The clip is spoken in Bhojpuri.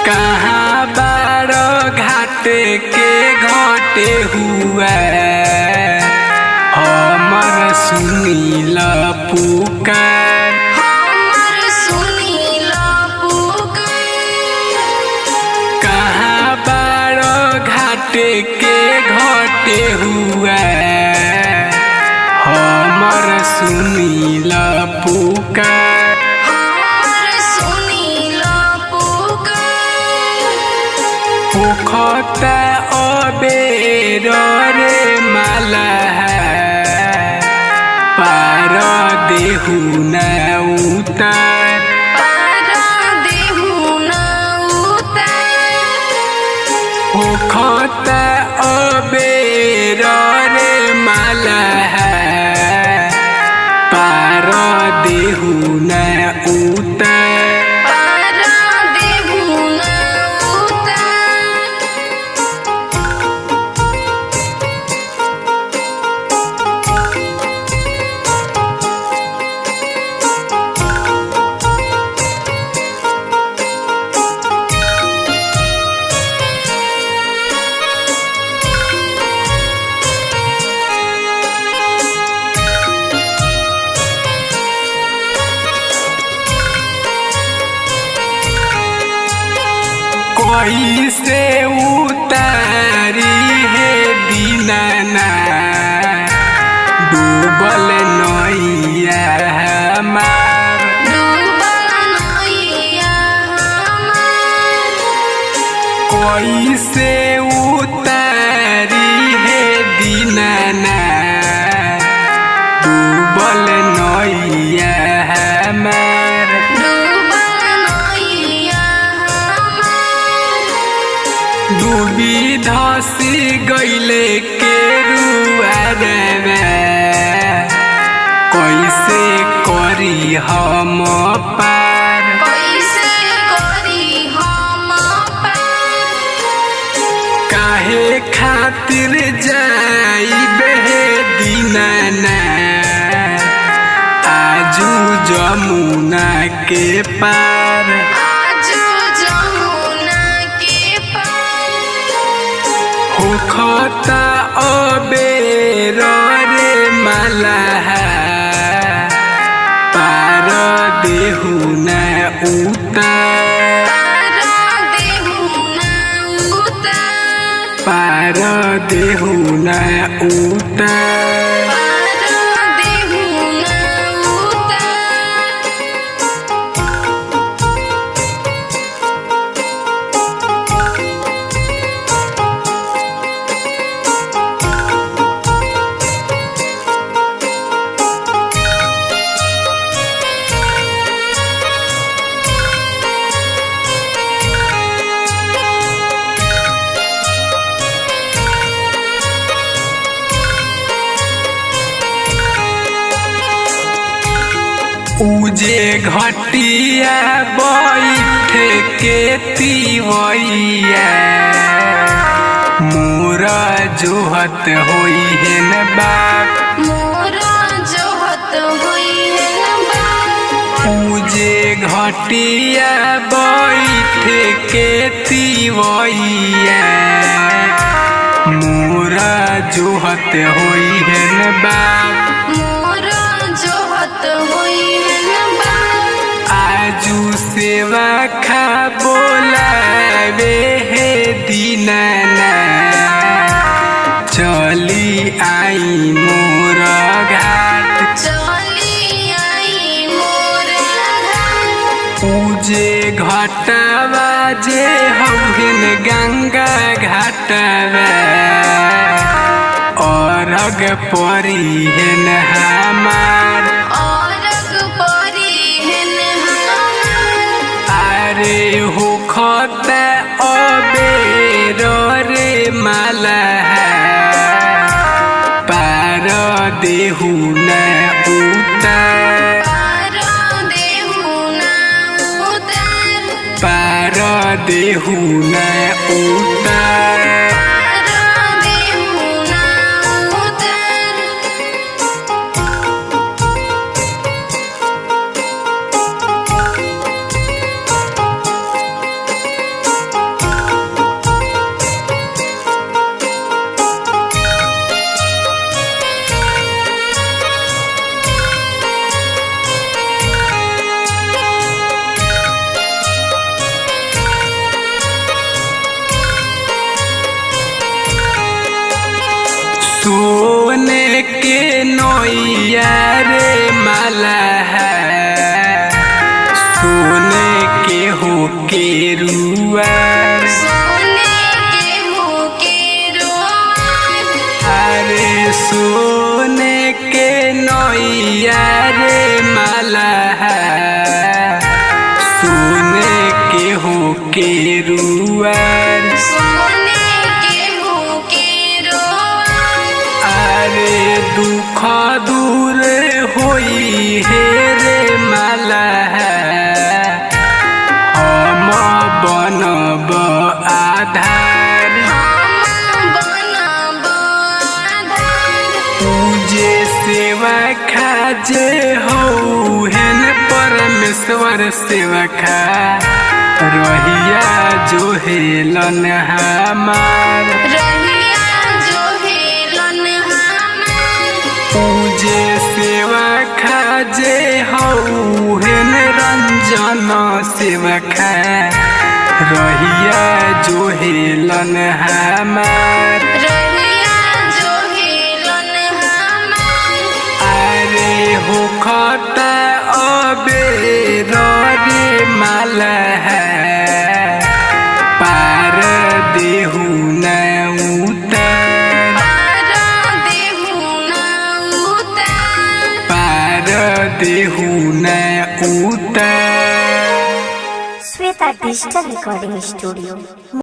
कहाँ बारो घाटे के घटे हुआ हमर सुनील पुकार। कहाँ बारो घाटे के घटे हुआ हमर सुनील पुकार। पोखता अबेर रे माला पार देहु न उतार। पोखता अबेर रे माला पार देहु न उतार। कैसे उतारी है दीनाना डूबल नैया हमार। कैसे उतारी है दीनाना डूबल नैया हमार। डूबी धसी गईले के रुआरे कैसे करी हम पार। काहे खातिर जाइबे दीनाना आजू जमुना के पार। होखता अबेर रे माला पार देहु न उतार। पार देहु न उतार। उजे घटिया बैठ के तिवैया मोरा जोहत होई है न बाप। उजे घटिया बैठ के तिवैया मोरा जोहत होई है न बाप। आजू सेवा खा बोलावे हे दीनाना चली आई मोर घाट। पूजे घाटवा जे हौन गंगा घाटवा अरग परी हेन हमार। अरे होखता अबेर रे माला पार देहु न उतार। पार देहु न उतार। रुआर सोने गेहूं के रोआर अरे सोने के नैया रे माला सोने के हो के रुआर सोने गेहूं के रोआर अरे दुख दूर होई हे रे माला हम बनब आधार बनब आधार पूजे सेवा खाजे हो हेन परमेश्वर सेवा खा रहिया जो हेलन हमार रहिया जो हेलन हमार पूजे सेवा खाजे हो हेन रंजन सेवा खा रहिया जो हेलन हमार रहिया जो हेलन हमार अरे हो खता अबे रे माला पार देहु न उतार पार देहु न उतार श्वेता डिजिटल रिकॉर्डिंग स्टूडियो।